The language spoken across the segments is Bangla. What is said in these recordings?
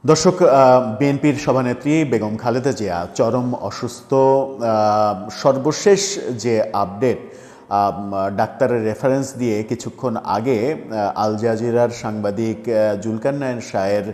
দর্শক, বিএনপির সভানেত্রী বেগম খালেদা জিয়া চরম অসুস্থ। সর্বশেষ যে আপডেট, ডাক্তারের রেফারেন্স দিয়ে কিছুক্ষণ আগে আল জাজিরার সাংবাদিক জুলকারনাইন শাহের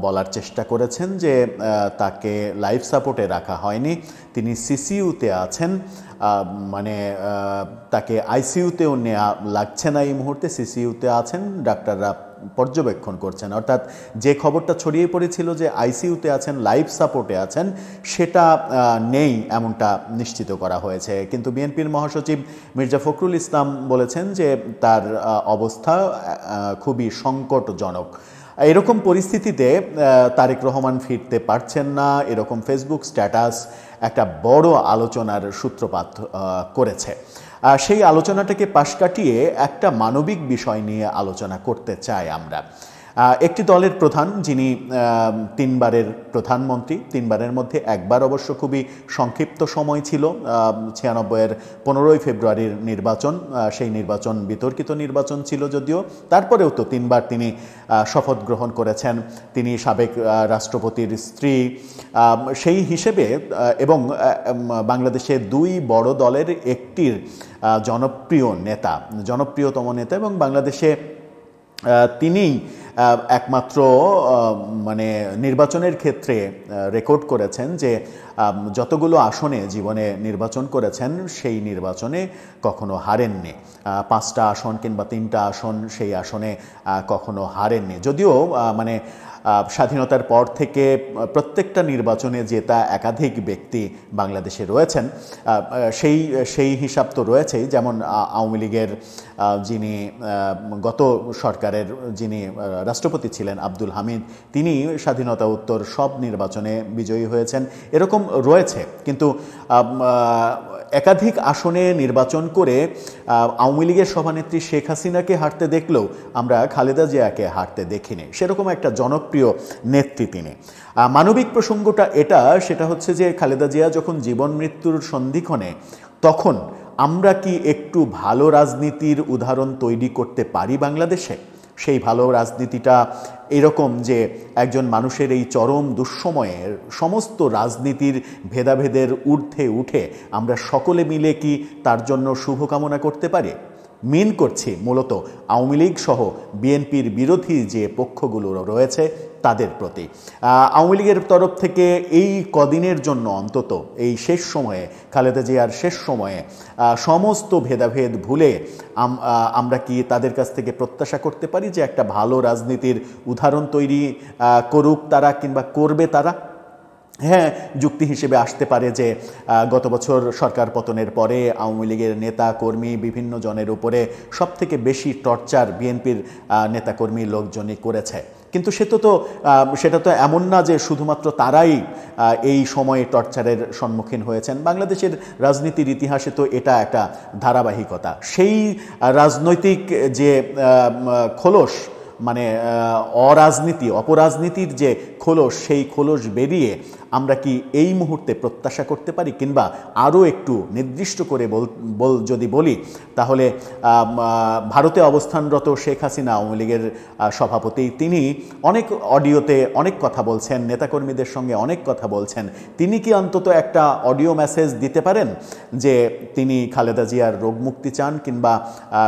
বলার চেষ্টা করেছেন যে তাকে লাইফ সাপোর্টে রাখা হয়নি, তিনি সিসিইউতে আছেন। মানে তাকে আইসিইউতেও নেওয়া লাগছে না এই মুহূর্তে, সিসিইউতে আছেন, ডাক্তাররা পর্যবেক্ষণ করছেন। অর্থাৎ যে খবরটা ছড়িয়ে পড়েছিল যে আইসিইউতে আছেন, লাইফ সাপোর্টে আছেন, সেটা নেই এমনটা নিশ্চিত করা হয়েছে। কিন্তু বিএনপির মহাসচিব মির্জা ফখরুল ইসলাম বলেছেন যে তার অবস্থা খুবই সংকটজনক। এরকম পরিস্থিতিতে তারেক রহমান ফিরতে পারছেন না, এরকম ফেসবুক স্ট্যাটাস একটা বড় আলোচনার সূত্রপাত করেছে। সেই আলোচনাটাকে পাশ কাটিয়ে একটা মানবিক বিষয় নিয়ে আলোচনা করতে চাই আমরা। একটি দলের প্রধান, যিনি তিনবারের প্রধানমন্ত্রী, তিনবারের মধ্যে একবার অবশ্য খুবই সংক্ষিপ্ত সময় ছিল, 96-এর 15ই ফেব্রুয়ারির নির্বাচন, সেই নির্বাচন বিতর্কিত নির্বাচন ছিল যদিও, তারপরেও তো তিনবার তিনি শপথ গ্রহণ করেছেন। তিনি সাবেক রাষ্ট্রপতির স্ত্রী, সেই হিসেবে এবং বাংলাদেশে দুই বড় দলের একটির জনপ্রিয়তম নেতা, এবং বাংলাদেশে তিনিই একমাত্র মানে নির্বাচনের ক্ষেত্রে রেকর্ড করেছেন যে যতগুলো আসনে জীবনে নির্বাচন করেছেন সেই নির্বাচনে কখনো হারেননি। 5টা আসন কিংবা 3টা আসন, সেই আসনে কখনো হারেননি। যদিও মানে স্বাধীনতার পর থেকে প্রত্যেকটা নির্বাচনে জেতা একাধিক ব্যক্তি বাংলাদেশে রয়েছেন, সেই হিসাব তো রয়েছেই। যেমন আওয়ামী লীগের যিনি গত সরকারের যিনি রাষ্ট্রপতি ছিলেন আব্দুল হামিদ, তিনি স্বাধীনতা উত্তর সব নির্বাচনে বিজয়ী হয়েছেন, এরকম রয়েছে। কিন্তু একাধিক আসনে নির্বাচন করে আওয়ামী লীগের সভানেত্রী শেখ হাসিনাকে হারতে দেখলেও আমরা খালেদা জিয়াকে হারতে দেখিনি। সেরকম একটা জনপ্রিয় নেত্রী তিনি। মানবিক প্রসঙ্গটা সেটা হচ্ছে যে খালেদা জিয়া যখন জীবন মৃত্যুর সন্ধিক্ষণে, তখন আমরা কি একটু ভালো রাজনীতির উদাহরণ তৈরি করতে পারি বাংলাদেশে? সেই ভালো রাজনীতিটা এরকম যে একজন মানুষের এই চরম দুঃসময়ের সমস্ত রাজনীতির ভেদাভেদের ঊর্ধ্বে উঠে আমরা সকলে মিলে কি তার জন্য শুভকামনা করতে পারি? মিন করছি মূলত আওয়ামী লীগ সহ বিএনপির বিরোধী যে পক্ষগুলো রয়েছে তাদের প্রতি। আওয়ামী লীগের তরফ থেকে এই কদিনের জন্য অন্তত, এই শেষ সময়ে, খালেদা জিয়ার শেষ সময়ে সমস্ত ভেদাভেদ ভুলে আমরা কি তাদের কাছ থেকে প্রত্যাশা করতে পারি যে একটা ভালো রাজনীতির উদাহরণ তৈরি করুক তারা, কিংবা করবে তারা? হ্যাঁ, যুক্তি হিসেবে আসতে পারে যে গত বছর সরকার পতনের পরে আওয়ামী লীগের নেতা কর্মী বিভিন্ন জনের উপরে সবথেকে বেশি টর্চার বিএনপির নেতাকর্মী লোকজনই করেছে। কিন্তু সেটা তো এমন না যে শুধুমাত্র তারাই এই সময়ে টর্চারের সম্মুখীন হয়েছেন। বাংলাদেশের রাজনীতির ইতিহাসে তো এটা একটা ধারাবাহিকতা। সেই রাজনৈতিক যে খোলস, মানে অপরাজনীতির যে খোলস, সেই খোলস বেরিয়ে আমরা কি এই মুহূর্তে প্রত্যাশা করতে পারি? কিংবা আরও একটু নির্দিষ্ট করে যদি বলি, তাহলে ভারতে অবস্থানরত শেখ হাসিনা, আওয়ামী লীগের সভাপতি, তিনি অনেক অডিওতে অনেক কথা বলছেন, নেতাকর্মীদের সঙ্গে অনেক কথা বলছেন। তিনি কি অন্তত একটা অডিও মেসেজ দিতে পারেন যে তিনি খালেদা জিয়ার রোগমুক্তি চান, কিংবা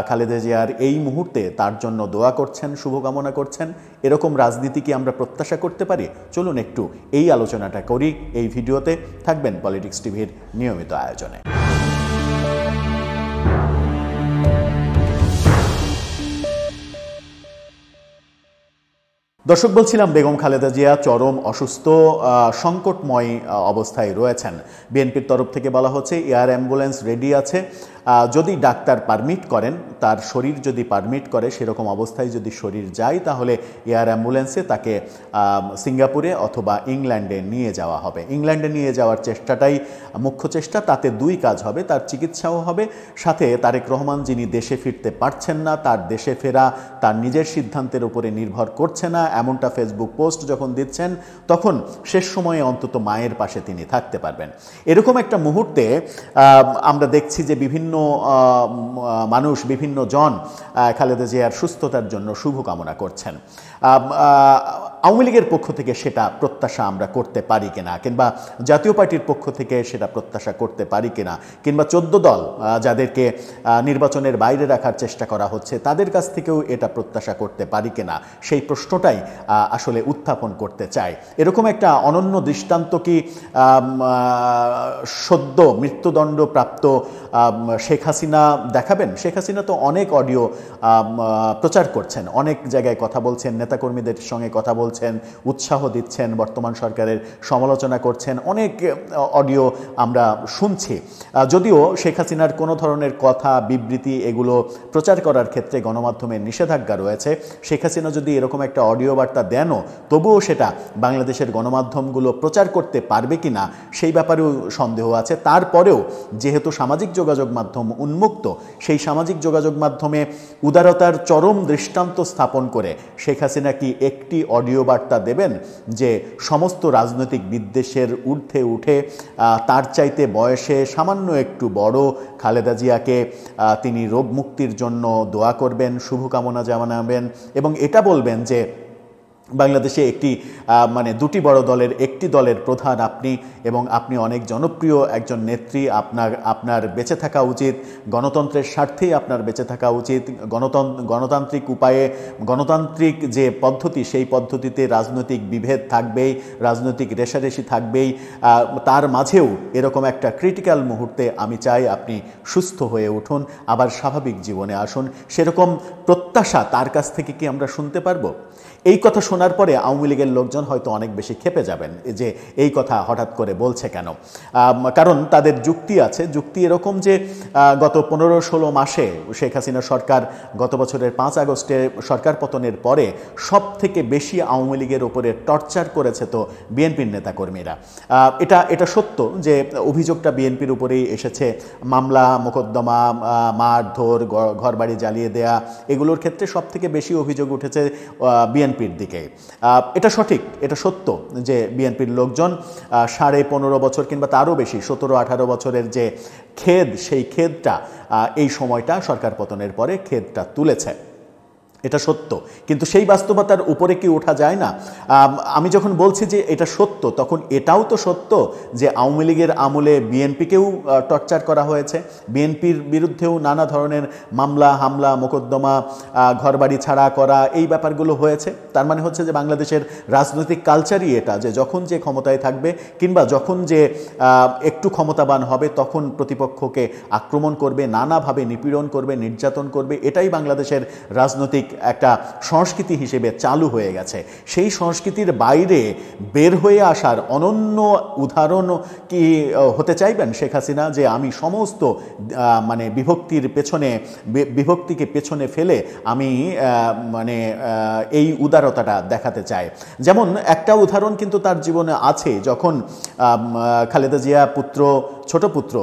খালেদা জিয়ার এই মুহূর্তে তার জন্য দোয়া করছেন, শুভকামনা করছেন? এরকম রাজনীতি কি আমরা প্রত্যাশা করতে পারি? চলুন একটু এই আলোচনাটা করি এই ভিডিওতে। থাকবেন পলিটিক্স টিভির নিয়মিত আয়োজনে। দর্শক, বলছিলাম বেগম খালেদা জিয়া চরম অসুস্থ, সংকটময় অবস্থায় রয়েছেন। বিএনপির তরফ থেকে বলা হচ্ছে এয়ার অ্যাম্বুলেন্স রেডি আছে, যদি ডাক্তার পারমিট করেন, তার শরীর যদি পারমিট করে, সেরকম অবস্থায় যদি শরীর যায়, তাহলে এয়ার অ্যাম্বুলেন্সে তাকে সিঙ্গাপুরে অথবা ইংল্যান্ডে নিয়ে যাওয়া হবে। ইংল্যান্ডে নিয়ে যাওয়ার চেষ্টাটাই মুখ্য চেষ্টা। তাতে দুই কাজ হবে, তার চিকিৎসাও হবে, সাথে তারেক রহমান, যিনি দেশে ফিরতে পারছেন না, তার দেশে ফেরা তার নিজের সিদ্ধান্তের উপরে নির্ভর করছে না, এমনটা ফেসবুক পোস্ট যখন দিচ্ছেন, তখন শেষ সময়ে অন্তত মায়ের পাশে তিনি থাকতে পারবেন। এরকম একটা মুহূর্তে আমরা দেখছি যে বিভিন্ন মানুষ, বিভিন্ন জন খালেদা জিয়ার সুস্থতার জন্য শুভকামনা করছেন। আওয়ামী লীগের পক্ষ থেকে সেটা প্রত্যাশা আমরা করতে পারি কিনা, কিংবা জাতীয় পার্টির পক্ষ থেকে সেটা প্রত্যাশা করতে পারি কিনা, কিংবা 14 দল যাদেরকে নির্বাচনের বাইরে রাখার চেষ্টা করা হচ্ছে তাদের কাছ থেকেও এটা প্রত্যাশা করতে পারি কিনা, সেই প্রশ্নটাই আসলে উত্থাপন করতে চাই। এরকম একটা অনন্য দৃষ্টান্ত কি সদ্য মৃত্যুদণ্ডপ্রাপ্ত শেখ হাসিনা দেখাবেন? শেখ হাসিনা তো অনেক অডিও প্রচার করছেন, অনেক জায়গায় কথা বলছেন, নেতাকর্মীদের সঙ্গে কথা বলছেন, উৎসাহ দিচ্ছেন, বর্তমান সরকারের সমালোচনা করছেন, অনেক অডিও আমরা শুনছি। যদিও শেখ হাসিনার কোনো ধরনের কথা বিবৃতি এগুলো প্রচার করার ক্ষেত্রে গণমাধ্যমের নিষেধাজ্ঞা রয়েছে। শেখ হাসিনা যদি এরকম একটা অডিও বার্তা দেনও, তবুও সেটা বাংলাদেশের গণমাধ্যমগুলো প্রচার করতে পারবে কিনা সেই ব্যাপারেও সন্দেহ আছে। তারপরেও যেহেতু সামাজিক যোগাযোগ মাধ্যম উন্মুক্ত, সেই সামাজিক যোগাযোগ মাধ্যমে উদারতার চরম দৃষ্টান্ত স্থাপন করে শেখ হাসিনা কি একটি অডিও বার্তা দেবেন যে সমস্ত রাজনৈতিক বিদ্বেষের ঊর্ধ্বে উঠে তার চাইতে বয়সে সামান্য একটু বড় খালেদা জিয়াকে তিনি রোগ মুক্তির জন্য দোয়া করবেন, শুভকামনা জানাবেন এবং এটা বলবেন যে বাংলাদেশে একটি মানে দুটি বড় দলের একটি দলের প্রধান আপনি, এবং আপনি অনেক জনপ্রিয় একজন নেত্রী, আপনার বেঁচে থাকা উচিত, গণতন্ত্রের স্বার্থেই আপনার বেঁচে থাকা উচিত, গণতান্ত্রিক উপায়ে গণতান্ত্রিক যে পদ্ধতি সেই পদ্ধতিতে রাজনৈতিক বিভেদ থাকবেই, রাজনৈতিক রেষারেষি থাকবেই, তার মাঝেও এরকম একটা ক্রিটিক্যাল মুহূর্তে আমি চাই আপনি সুস্থ হয়ে উঠুন, আবার স্বাভাবিক জীবনে আসুন। সেরকম প্রত্যাশা তার কাছ থেকে কি আমরা শুনতে পারবো? এই কথা শোনার পরে আওয়ামী লীগের লোকজন হয়তো অনেক বেশি ক্ষেপে যাবেন যে এই কথা হঠাৎ করে বলছে কেন। কারণ তাদের যুক্তি আছে। যুক্তি এরকম যে গত 15-16 মাসে শেখ হাসিনা সরকার গত বছরের 5 আগস্টে সরকার পতনের পরে সব থেকে বেশি আওয়ামী লীগের ওপরে টর্চার করেছে তো বিএনপির নেতাকর্মীরা। এটা সত্য যে অভিযোগটা বিএনপির উপরেই এসেছে। মামলা মোকদ্দমা, মারধর, ঘরবাড়ি জ্বালিয়ে দেয়া, এগুলোর ক্ষেত্রে সব থেকে বেশি অভিযোগ উঠেছে বিএনপির দিকে। এটা সঠিক, এটা সত্য যে বিএনপির লোকজন 15.5 বছর কিংবা তারও বেশি 17-18 বছরের যে খেদ, সেই খেদটা এই সময়টা সরকার পতনের পরে খেদটা তুলেছে। এটা সত্য, কিন্তু সেই বাস্তবতার উপরে কি ওঠা যায় না? আমি যখন বলছি যে এটা সত্য, তখন এটাও তো সত্য যে আওয়ামী লীগের আমলে বিএনপিকেও টর্চার করা হয়েছে, বিএনপির বিরুদ্ধেও নানা ধরনের মামলা হামলা মোকদ্দমা, ঘরবাড়ি ছাড়া করা, এই ব্যাপারগুলো হয়েছে। তার মানে হচ্ছে যে বাংলাদেশের রাজনৈতিক কালচারই এটা, যে যখন যে ক্ষমতায় থাকবে কিংবা যখন যে একটু ক্ষমতাবান হবে তখন প্রতিপক্ষকে আক্রমণ করবে, নানাভাবে নিপীড়ন করবে, নির্যাতন করবে। এটাই বাংলাদেশের রাজনৈতিক একটা সংস্কৃতি হিসেবে চালু হয়ে গেছে। সেই সংস্কৃতির বাইরে বের হয়ে আসার অনন্য উদাহরণ কি হতে চাইবেন শেখ হাসিনা, যে আমি সমস্ত মানে বিভক্তিকে পেছনে ফেলে আমি মানে এই উদারতাটা দেখাতে চাই? যেমন একটা উদাহরণ কিন্তু তার জীবনে আছে, যখন খালেদা জিয়া ছোট পুত্র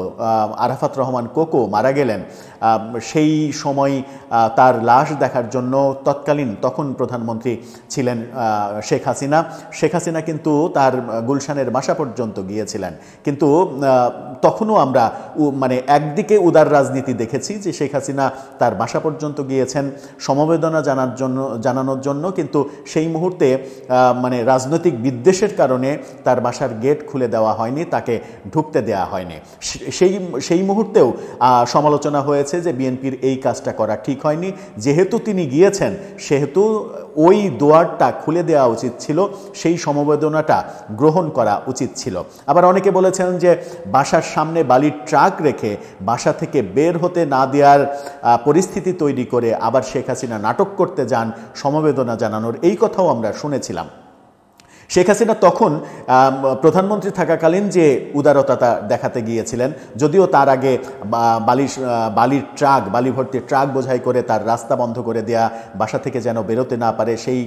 আরাফাত রহমান কোকো মারা গেলেন, সেই সময় তার লাশ দেখার জন্য তখন প্রধানমন্ত্রী ছিলেন শেখ হাসিনা কিন্তু তার গুলশানের বাসা পর্যন্ত গিয়েছিলেন। কিন্তু তখনও আমরা মানে একদিকে উদার রাজনীতি দেখেছি যে শেখ হাসিনা তার বাসা পর্যন্ত গিয়েছেন সমবেদনা জানানোর জন্য, কিন্তু সেই মুহূর্তে মানে রাজনৈতিক বিদ্বেষের কারণে তার বাসার গেট খুলে দেওয়া হয়নি, তাকে ঢুকতে দেওয়া হয়নি। সেই মুহূর্তেও সমালোচনা হয়েছে যে বিএনপির এই কাজটা করা ঠিক হয়নি। যেহেতু তিনি গিয়েছেন সেহেতু ওই দুয়ারটা খুলে দেওয়া উচিত ছিল, সেই সমবেদনাটা গ্রহণ করা উচিত ছিল। আবার অনেকে বলেছেন যে বাসার সামনে বালির ট্রাক রেখে বাসা থেকে বের হতে না দেওয়ার পরিস্থিতি তৈরি করে আবার শেখ হাসিনা নাটক করতে যান সমবেদনা জানানোর, এই কথাও আমরা শুনেছিলাম। শেখ হাসিনা তখন প্রধানমন্ত্রী থাকাকালীন যে উদারতা দেখাতে গিয়েছিলেন, যদিও তার আগে বালি ভর্তি ট্রাক বোঝাই করে তার রাস্তা বন্ধ করে দেয়া, বাসা থেকে যেন বেরোতে না পারে সেই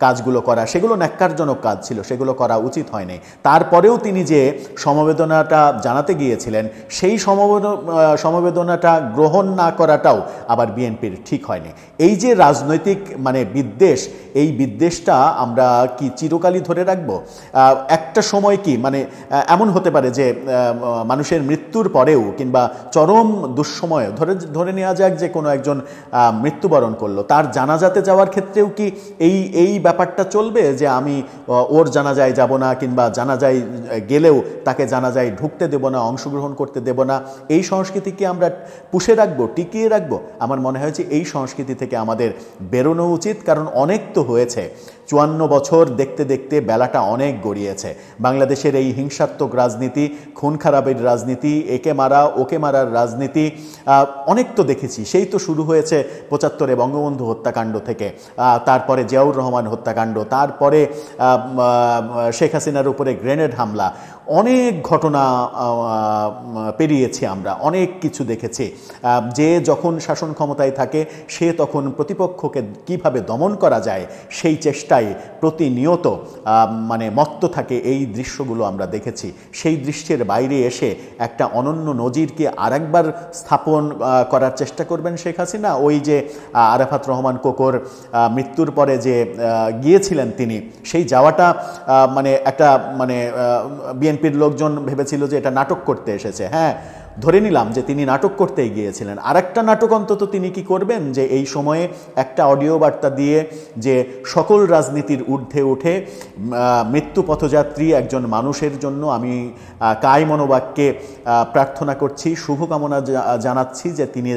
কাজগুলো করা, সেগুলো ন্যাক্কারজনক কাজ ছিল, সেগুলো করা উচিত হয়নি। তারপরেও তিনি যে সমবেদনাটা জানাতে গিয়েছিলেন, সেই সমবেদনাটা গ্রহণ না করাটাও আবার বিএনপির ঠিক হয়নি। এই যে রাজনৈতিক মানে বিদ্বেষ, এই বিদ্বেষটা আমরা কি কি চিরকালই ধরে রাখবো? একটা সময় কি মানে এমন হতে পারে যে মানুষের মৃত্যুর পরেও কিংবা চরম দুঃসময়ে ধরে নেওয়া যাক যে কোনো একজন মৃত্যুবরণ করলো, তার জানাজাতে যাওয়ার ক্ষেত্রেও কি এই ব্যাপারটা চলবে যে আমি ওর জানাজায় যাব না, কিংবা জানাজায় গেলেও তাকে জানাজায় ঢুকতে দেব না, অংশগ্রহণ করতে দেব না? এই সংস্কৃতি কি আমরা পুষে রাখবো, টিকিয়ে রাখবো? আমার মনে হয় যে এই সংস্কৃতি থেকে আমাদের বেরোনো উচিত, কারণ অনেক তো হয়েছে। 54 বছর দেখতে দেখতে বেলাটা অনেক গড়িয়েছে। বাংলাদেশের এই হিংসাত্মক রাজনীতি, খুন খারাপের রাজনীতি, একে মারা ওকে মারার রাজনীতি অনেক তো দেখেছি। সেই তো শুরু হয়েছে 75-এ বঙ্গবন্ধু হত্যাকাণ্ড থেকে, তারপরে জিয়াউর রহমান হত্যাকাণ্ড, তারপরে শেখ হাসিনার উপরে গ্রেনেড হামলা, অনেক ঘটনা পেরিয়েছি আমরা, অনেক কিছু দেখেছি। যে যখন শাসন ক্ষমতায় থাকে সে তখন প্রতিপক্ষকে কিভাবে দমন করা যায় সেই চেষ্টায় প্রতিনিয়ত মানে মত্ত থাকে। এই দৃশ্যগুলো আমরা দেখেছি। সেই দৃশ্যের বাইরে এসে একটা অনন্য নজিরকে আরেকবার স্থাপন করার চেষ্টা করবেন শেখ হাসিনা। ওই যে আরাফাত রহমান কোকর মৃত্যুর পরে যে গিয়েছিলেন তিনি, সেই যাওয়াটা মানে একটা মানে বিএনপির লোকজন ভেবেছিল যে এটা নাটক করতে এসেছে। হ্যাঁ, ধরে নিলাম যে তিনি নাটক করতেই গিয়েছিলেন। আরেকটা নাটক অন্তত তিনি কি করবেন যে এই সময়ে একটা অডিও বার্তা দিয়ে যে সকল রাজনীতির ঊর্ধ্বে উঠে মৃত্যু পথযাত্রী একজন মানুষের জন্য আমি কায় মনোবাক্যে প্রার্থনা করছি, শুভকামনা জানাচ্ছি যে তিনি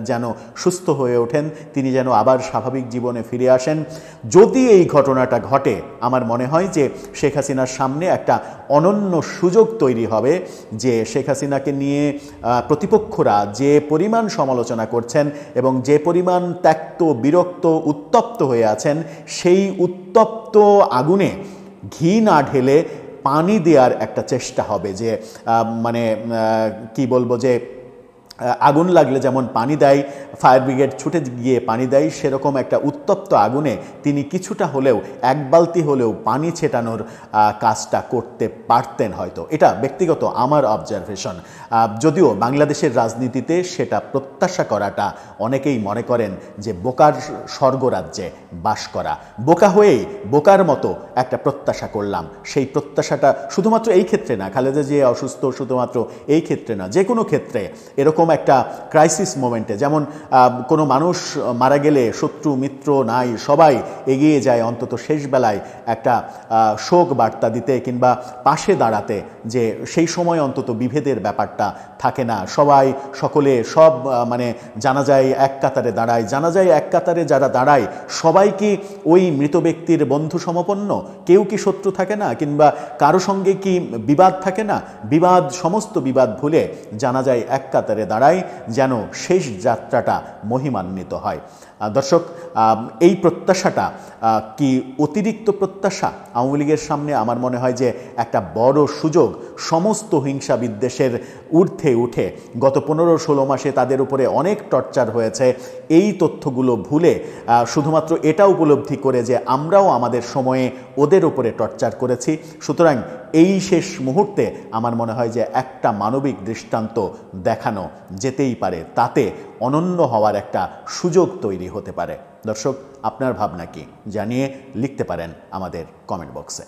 যেন সুস্থ হয়ে ওঠেন, তিনি যেন আবার স্বাভাবিক জীবনে ফিরে আসেন। যদি এই ঘটনাটা ঘটে, আমার মনে হয় যে শেখ হাসিনার সামনে একটা অনন্য সুযোগ তৈরি হবে যে শেখ হাসিনাকে নিয়ে প্রতিপক্ষরা যে পরিমাণ সমালোচনা করছেন এবং যে পরিমাণ ত্যক্ত, বিরক্ত, উত্তপ্ত হয়ে আছেন, সেই উত্তপ্ত আগুনে ঘি না ঢেলে পানি দেওয়ার একটা চেষ্টা হবে। যে মানে কি বলবো, যে আগুন লাগলে যেমন পানি দেয়, ফায়ার ব্রিগেড ছুটে গিয়ে পানি দেয়, সেরকম একটা উত্তপ্ত আগুনে তিনি কিছুটা হলেও, এক বালতি হলেও পানি ছেটানোর কাজটা করতে পারতেন হয়তো। এটা ব্যক্তিগত আমার অবজারভেশন। যদিও বাংলাদেশের রাজনীতিতে সেটা প্রত্যাশা করাটা অনেকেই মনে করেন যে বোকার স্বর্গরাজ্যে বাস করা। বোকা হয়েই বোকার মতো একটা প্রত্যাশা করলাম। সেই প্রত্যাশাটা শুধুমাত্র এই ক্ষেত্রে না, খালেদা জিয়া অসুস্থ শুধুমাত্র এই ক্ষেত্রে না, যে কোনো ক্ষেত্রে এরকম একটা ক্রাইসিস মোমেন্টে, যেমন কোনো মানুষ মারা গেলে শত্রু মিত্র নাই, সবাই এগিয়ে যায় অন্তত শেষ বেলায় একটা শোক বার্তা দিতে কিংবা পাশে দাঁড়াতে, যে সেই সময় অন্তত বিভেদের ব্যাপারটা থাকে না। সবাই সকলে সব মানে জানাজায় এক কাতারে দাঁড়ায়। জানাজায় এক কাতারে যারা দাঁড়ায় সবাই কি ওই মৃত ব্যক্তির বন্ধু সমপন্ন? কেউ কি শত্রু থাকে না? কিংবা কারো সঙ্গে কি বিবাদ থাকে না? সমস্ত বিবাদ ভুলে জানাজায় এক কাতারে দাঁড়ায় যেন শেষ যাত্রাটা মহিমান্বিত হয়। দর্শক, এই প্রত্যাশাটা কি অতিরিক্ত প্রত্যাশা? আওয়ামী লীগের সামনে আমার মনে হয় যে একটা বড় সুযোগ। সমস্ত হিংসা বিদ্বেষের ঊর্ধ্বে উঠে গত 15-16 মাসে তাদের উপরে অনেক টর্চার হয়েছে। এই তথ্যগুলো ভুলে শুধুমাত্র এটা উপলব্ধি করে যে আমরাও আমাদের সময়ে ওদের উপরে টর্চার করেছি, সুতরাং এই শেষ মুহূর্তে আমার মনে হয় যে একটা মানবিক দৃষ্টান্ত দেখানো যেতেই পারে। তাতে অনন্য হওয়ার একটা সুযোগ তৈরি হতে পারে। দর্শক, আপনার ভাবনা কি জানিয়ে লিখতে পারেন আমাদের কমেন্ট বক্সে।